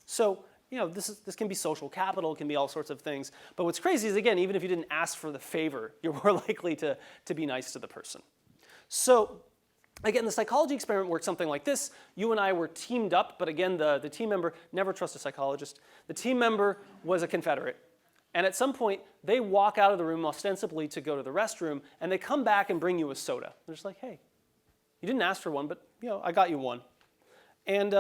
So this can be social capital, it can be all sorts of things. But what's crazy is, again, even if you didn't ask for the favor, you're more likely to be nice to the person. So again, the psychology experiment works something like this. You and I were teamed up, but again, the team member, never trust a psychologist. The team member was a Confederate. And at some point, they walk out of the room ostensibly to go to the restroom, and they come back and bring you a soda. They're just like, hey, you didn't ask for one, but I got you one. And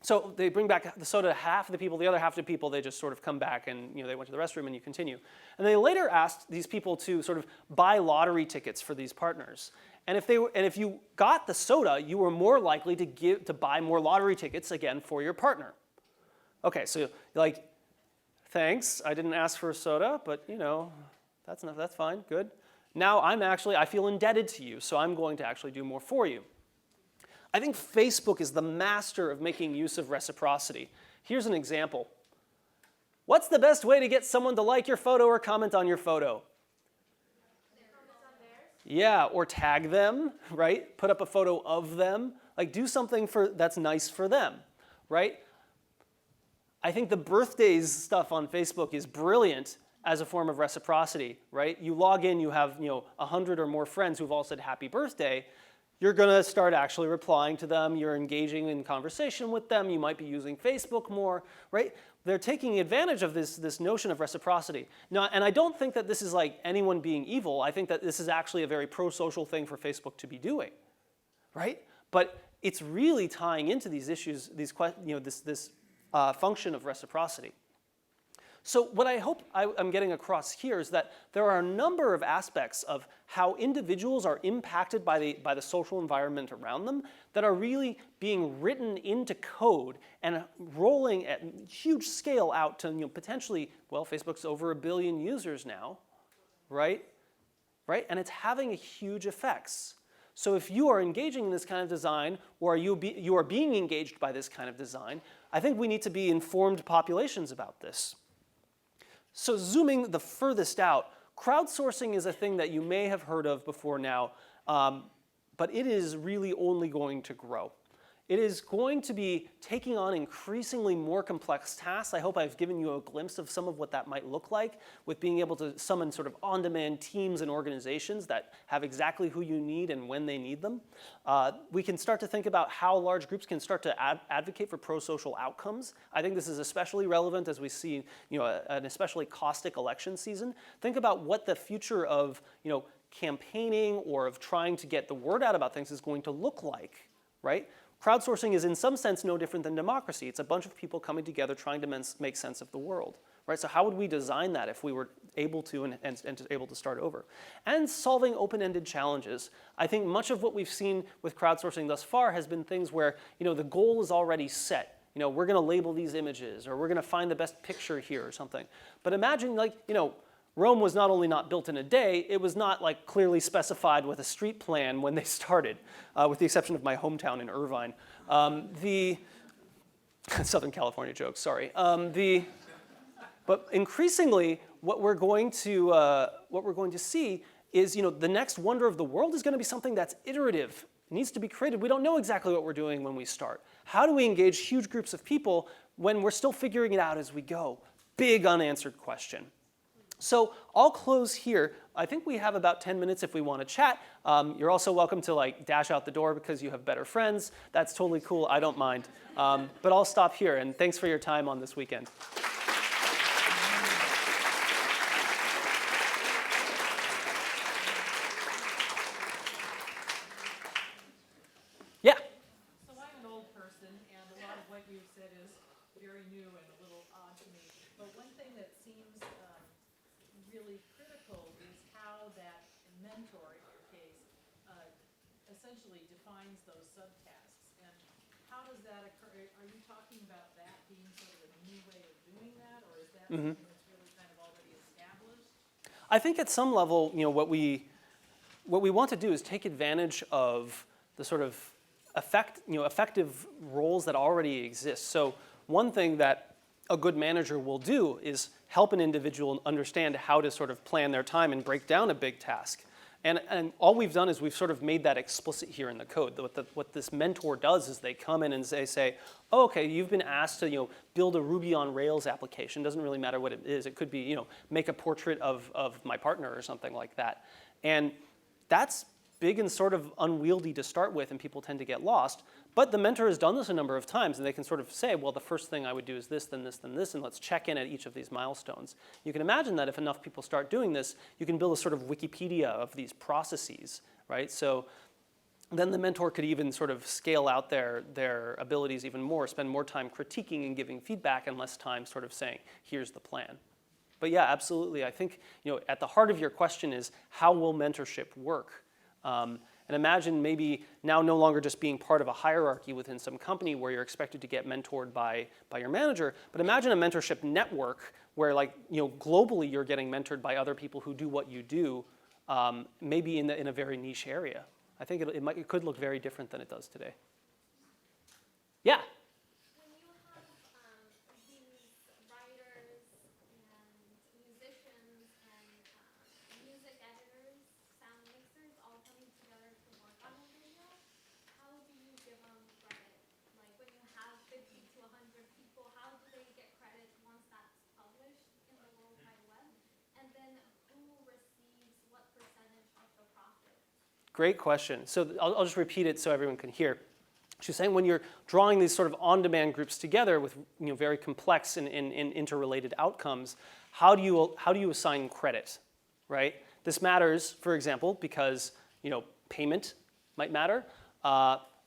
so they bring back the soda to half of the people. The other half of the people, they just sort of come back and they went to the restroom and you continue. And they later asked these people to sort of buy lottery tickets for these partners. And if you got the soda, you were more likely to buy more lottery tickets again for your partner. Okay, so you're like, thanks, I didn't ask for a soda, but that's fine, good. Now I feel indebted to you, so I'm going to actually do more for you. I think Facebook is the master of making use of reciprocity. Here's an example. What's the best way to get someone to like your photo or comment on your photo? Yeah, or tag them, right? Put up a photo of them. Like, do something that's nice for them, right? I think the birthdays stuff on Facebook is brilliant as a form of reciprocity, right? You log in, you have 100 or more friends who've all said happy birthday. You're going to start actually replying to them. You're engaging in conversation with them. You might be using Facebook more, right? They're taking advantage of this notion of reciprocity. Now, and I don't think that this is like anyone being evil. I think that this is actually a very pro-social thing for Facebook to be doing, right? But it's really tying into these issues, this function of reciprocity. So what I hope I'm getting across here is that there are a number of aspects of how individuals are impacted by the social environment around them that are really being written into code and rolling at huge scale out to potentially, well, Facebook's over 1 billion users now, right? And it's having huge effects. So if you are engaging in this kind of design, or you are being engaged by this kind of design, I think we need to be informed populations about this. So zooming the furthest out, crowdsourcing is a thing that you may have heard of before now, but it is really only going to grow. It is going to be taking on increasingly more complex tasks. I hope I've given you a glimpse of some of what that might look like with being able to summon sort of on-demand teams and organizations that have exactly who you need and when they need them. We can start to think about how large groups can start to advocate for pro-social outcomes. I think this is especially relevant as we see an especially caustic election season. Think about what the future of campaigning or of trying to get the word out about things is going to look like, right? Crowdsourcing is in some sense no different than democracy. It's a bunch of people coming together trying to make sense of the world, right? So how would we design that if we were able to and able to start over? And solving open-ended challenges. I think much of what we've seen with crowdsourcing thus far has been things where the goal is already set. We're going to label these images, or we're going to find the best picture here or something. But imagine Rome was not only not built in a day, it was not clearly specified with a street plan when they started, with the exception of my hometown in Irvine. The Southern California joke, sorry. But increasingly, what we're going to see is the next wonder of the world is going to be something that's iterative. It needs to be created. We don't know exactly what we're doing when we start. How do we engage huge groups of people when we're still figuring it out as we go? Big unanswered question. So I'll close here. I think we have about 10 minutes if we want to chat. You're also welcome to dash out the door because you have better friends. That's totally cool. I don't mind. But I'll stop here, and thanks for your time on this weekend. Yeah. So I'm an old person, and a lot of what you've said is very new and a little odd to me. But one thing that seems really critical is how that mentor, in your case, essentially defines those subtasks. And how does that occur? Are you talking about that being sort of a new way of doing that, or is that something that's really kind of already established? I think at some level, what we want to do is take advantage of the sort of effective roles that already exist. So one thing that a good manager will do is help an individual understand how to sort of plan their time and break down a big task. And all we've done is we've sort of made that explicit here in the code. What this mentor does is they come in and they say, oh, okay, you've been asked to build a Ruby on Rails application. Doesn't really matter what it is. It could be make a portrait of my partner or something like that. And that's big and sort of unwieldy to start with, and people tend to get lost. But the mentor has done this a number of times, and they can sort of say, well, the first thing I would do is this, then this, then this, and let's check in at each of these milestones. You can imagine that if enough people start doing this, you can build a sort of Wikipedia of these processes, right? So then the mentor could even sort of scale out their abilities even more, spend more time critiquing and giving feedback and less time sort of saying, here's the plan. But yeah, absolutely. I think at the heart of your question is, how will mentorship work? And imagine maybe now no longer just being part of a hierarchy within some company where you're expected to get mentored by your manager, but imagine a mentorship network where globally you're getting mentored by other people who do what you do, maybe in a very niche area. I think it could look very different than it does today. Yeah? When you have these writers and musicians and music editors, sound mixers all coming together to work on a video, how do you give them credit? Like when you have 50 to 100 people, how do they get credit once that's published in the World Wide Web? And then who receives what percentage of the profit? Great question. So I'll just repeat it so everyone can hear. She's saying when you're drawing these sort of on-demand groups together with very complex and interrelated outcomes, how do you assign credit, right? This matters, for example, because payment might matter.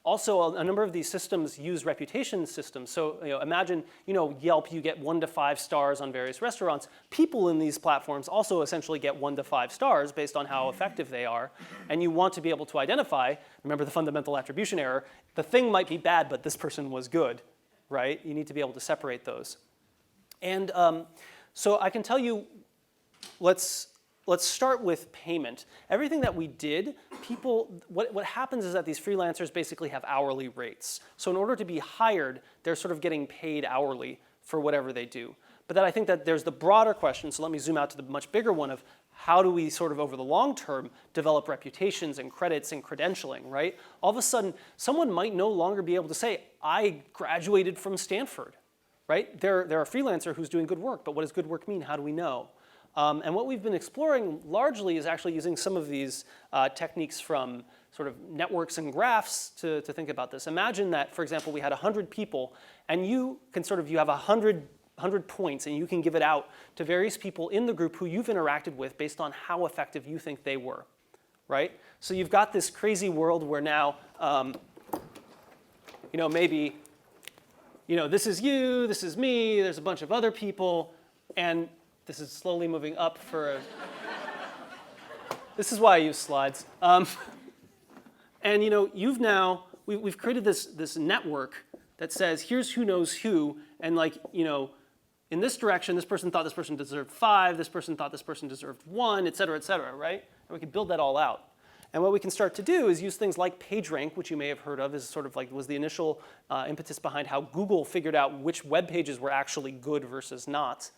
Also, a number of these systems use reputation systems. So imagine Yelp, you get 1 to 5 stars on various restaurants. People in these platforms also essentially get 1 to 5 stars based on how effective they are. And you want to be able to identify, remember the fundamental attribution error, the thing might be bad, but this person was good, right? You need to be able to separate those. And so I can tell you, let's start with payment. Everything that we did, what happens is that these freelancers basically have hourly rates. So in order to be hired, they're sort of getting paid hourly for whatever they do. But then I think that there's the broader question, so let me zoom out to the much bigger one of how do we sort of over the long term develop reputations and credits and credentialing, right? All of a sudden, someone might no longer be able to say, I graduated from Stanford, right? They're a freelancer who's doing good work, but what does good work mean? How do we know? And what we've been exploring largely is actually using some of these techniques from sort of networks and graphs to think about this. Imagine that, for example, we had 100 people, and you have 100 points, and you can give it out to various people in the group who you've interacted with based on how effective you think they were, right? So you've got this crazy world where now, maybe, this is you, this is me, there's a bunch of other people, and this is slowly moving up for a... This is why I use slides. And we've created this network that says, here's who knows who, and in this direction, this person thought this person deserved 5, this person thought this person deserved 1, et cetera, right? And we can build that all out. And what we can start to do is use things like PageRank, which you may have heard of, is sort of was the initial impetus behind how Google figured out which web pages were actually good versus not.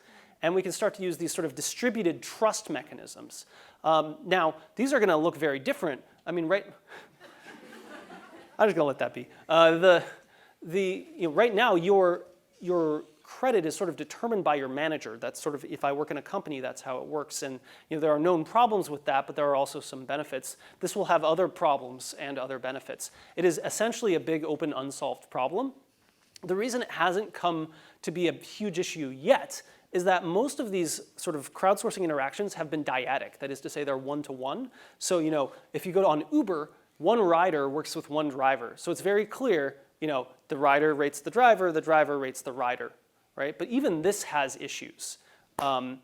And we can start to use these sort of distributed trust mechanisms. Now, these are going to look very different. I mean, right? I'm just going to let that be. Right now, your credit is sort of determined by your manager. That's sort of, if I work in a company, that's how it works. And there are known problems with that, but there are also some benefits. This will have other problems and other benefits. It is essentially a big, open, unsolved problem. The reason it hasn't come to be a huge issue yet is that most of these sort of crowdsourcing interactions have been dyadic. That is to say, they're one-to-one. So, if you go on Uber, one rider works with one driver. So it's very clear, the rider rates the driver rates the rider, right? But even this has issues. John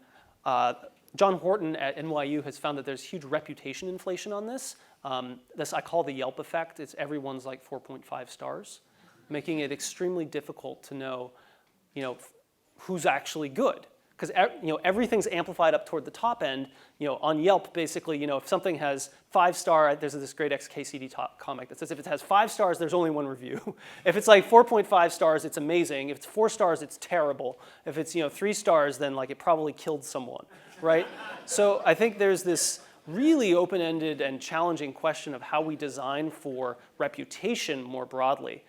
Horton at NYU has found that there's huge reputation inflation on this. This I call the Yelp effect. It's everyone's like 4.5 stars, making it extremely difficult to know, who's actually good. Because everything's amplified up toward the top end. On Yelp, basically, if something has 5-star, there's this great XKCD comic that says if it has 5 stars, there's only one review. If it's like 4.5 stars, it's amazing. If it's 4 stars, it's terrible. If it's 3 stars, then it probably killed someone, right? So I think there's this really open-ended and challenging question of how we design for reputation more broadly.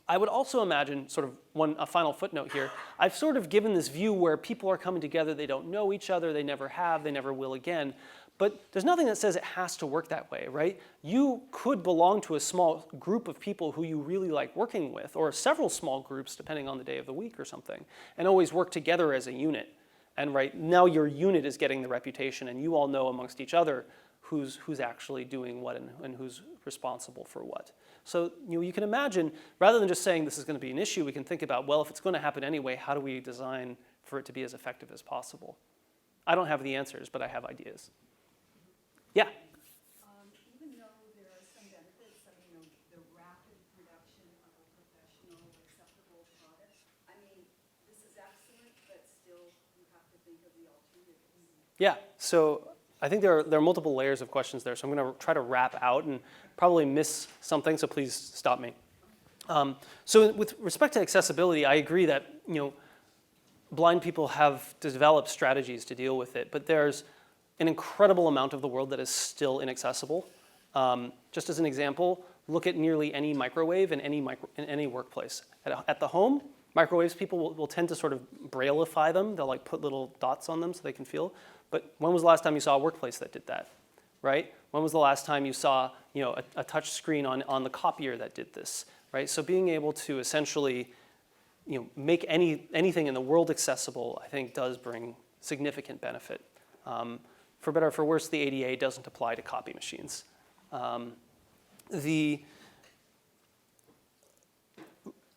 I would also imagine, sort of a final footnote here, I've sort of given this view where people are coming together, they don't know each other, they never have, they never will again. But there's nothing that says it has to work that way, right? You could belong to a small group of people who you really like working with, or several small groups, depending on the day of the week or something, and always work together as a unit. And right now your unit is getting the reputation, and you all know amongst each other who's actually doing what and who's responsible for what. So you can imagine, rather than just saying this is going to be an issue, we can think about, well, if it's going to happen anyway, how do we design for it to be as effective as possible? I don't have the answers, but I have ideas. Yeah? Even though there are some benefits of the rapid production of a professional, acceptable product, I mean, this is excellent, but still you have to think of the alternatives. Yeah, so I think there are multiple layers of questions there, so I'm going to try to wrap out and probably miss something, so please stop me. So with respect to accessibility, I agree that blind people have developed strategies to deal with it, but there's an incredible amount of the world that is still inaccessible. Just as an example, look at nearly any microwave in any workplace. At the home, microwaves, people will tend to sort of brailleify them. They'll put little dots on them so they can feel. But when was the last time you saw a workplace that did that, right? When was the last time you saw a touch screen on the copier that did this, right? So being able to essentially make anything in the world accessible, I think, does bring significant benefit. For better or for worse, the ADA doesn't apply to copy machines.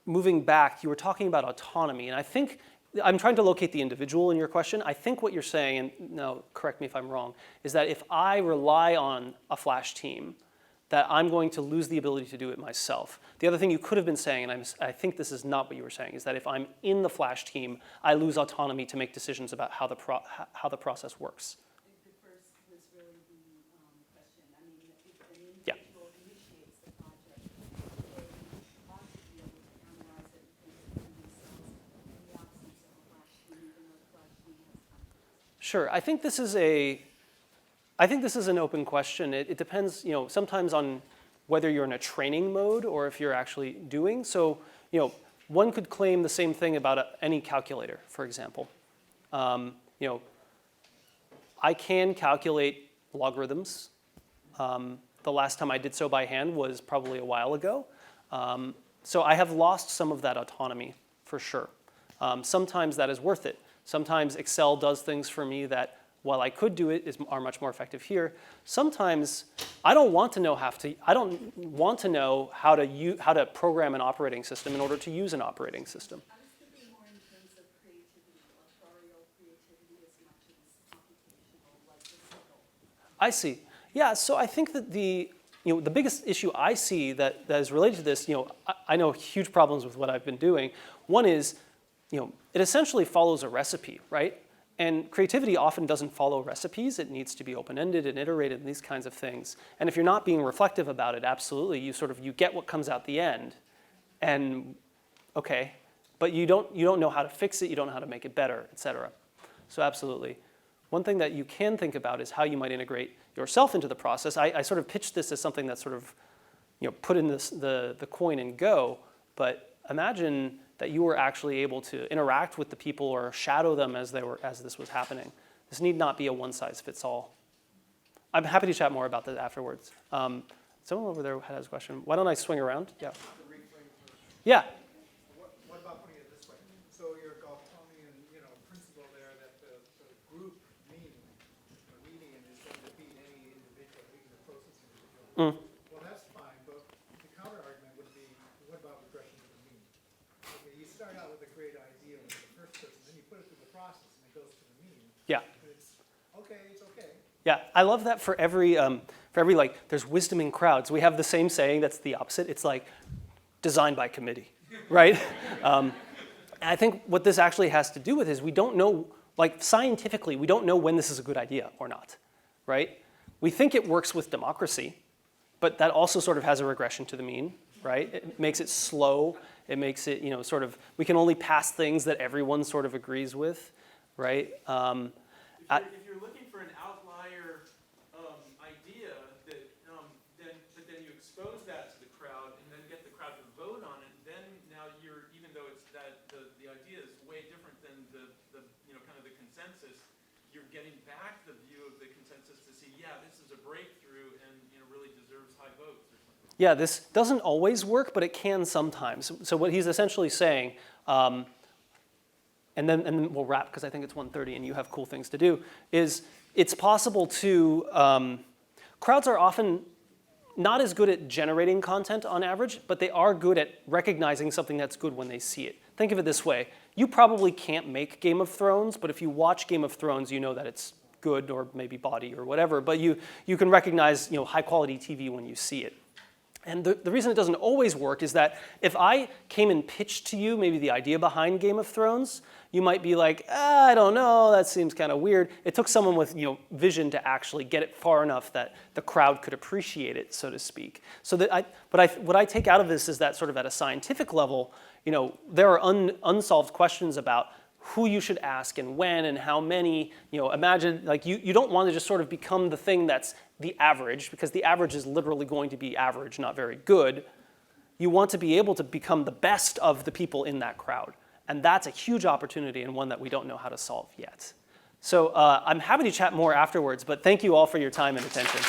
moving back, you were talking about autonomy, and I think I'm trying to locate the individual in your question. I think what you're saying, and no, correct me if I'm wrong, is that if I rely on a Flash team, that I'm going to lose the ability to do it myself. The other thing you could have been saying, and I think this is not what you were saying, is that if I'm in the Flash team, I lose autonomy to make decisions about how the process works. The first was really the question. I mean, if an Yeah. individual initiates the project, they ought to be able to analyze it and think it through themselves in the absence of a Flash team, even though the Flash team has confidence. Sure, I think this is an open question. It depends, sometimes on whether you're in a training mode or if you're actually doing. So, one could claim the same thing about any calculator, for example. I can calculate logarithms. The last time I did so by hand was probably a while ago. So I have lost some of that autonomy, for sure. Sometimes that is worth it. Sometimes Excel does things for me that, while I could do it, are much more effective here. Sometimes I don't want to know how to program an operating system in order to use an operating system. I was thinking more in terms of creativity, authorial creativity as much as computational, like the signal. I see. Yeah, so I think that the biggest issue I see that is related to this, I know huge problems with what I've been doing. One is, it essentially follows a recipe, right? And creativity often doesn't follow recipes. It needs to be open-ended and iterated and these kinds of things. And if you're not being reflective about it, absolutely, you get what comes out the end. And okay, but you don't know how to fix it, you don't know how to make it better, et cetera. So absolutely. One thing that you can think about is how you might integrate yourself into the process. I sort of pitched this as something that's sort of, put in the coin and go, but imagine that you were actually able to interact with the people or shadow them as this was happening. This need not be a one-size-fits-all. I'm happy to chat more about that afterwards. Someone over there has a question. Why don't I swing around? Yeah. Yeah. What about putting it this way? So your Galtonian, principle there that the group mean, the median is going to beat any individual, even the closest individual. Well, that's fine, but the counter argument would be, what about regression to the mean? Okay, you start out with a great idea with the first person, then you put it through the process and it goes to the mean. Yeah. It's okay. Yeah, I love that for every there's wisdom in crowds. We have the same saying that's the opposite. It's like designed by committee, right? And I think what this actually has to do with is we don't know, scientifically, we don't know when this is a good idea or not, right? We think it works with democracy, but that also sort of has a regression to the mean, right? It makes it slow. It makes it, we can only pass things that everyone sort of agrees with, right? If you're looking for an outlier idea, but then you expose that to the crowd and then get the crowd to vote on it, then now even though it's that the idea is way different than the kind of the consensus, you're getting back the view of the consensus to see, yeah, this is a breakthrough and really deserves high votes or something. Yeah, this doesn't always work, but it can sometimes. So what he's essentially saying, and then we'll wrap because I think it's 1:30 and you have cool things to do, is it's possible to, crowds are often not as good at generating content on average, but they are good at recognizing something that's good when they see it. Think of it this way. You probably can't make Game of Thrones, but if you watch Game of Thrones, you know that it's good or maybe bawdy or whatever, but you can recognize high quality TV when you see it. And the reason it doesn't always work is that if I came and pitched to you maybe the idea behind Game of Thrones, you might be like, I don't know, that seems kind of weird. It took someone with vision to actually get it far enough that the crowd could appreciate it, so to speak. So what I take out of this is that sort of at a scientific level, there are unsolved questions about who you should ask and when and how many. Imagine you don't want to just sort of become the thing that's the average, because the average is literally going to be average, not very good. You want to be able to become the best of the people in that crowd. And that's a huge opportunity and one that we don't know how to solve yet. So I'm happy to chat more afterwards, but thank you all for your time and attention.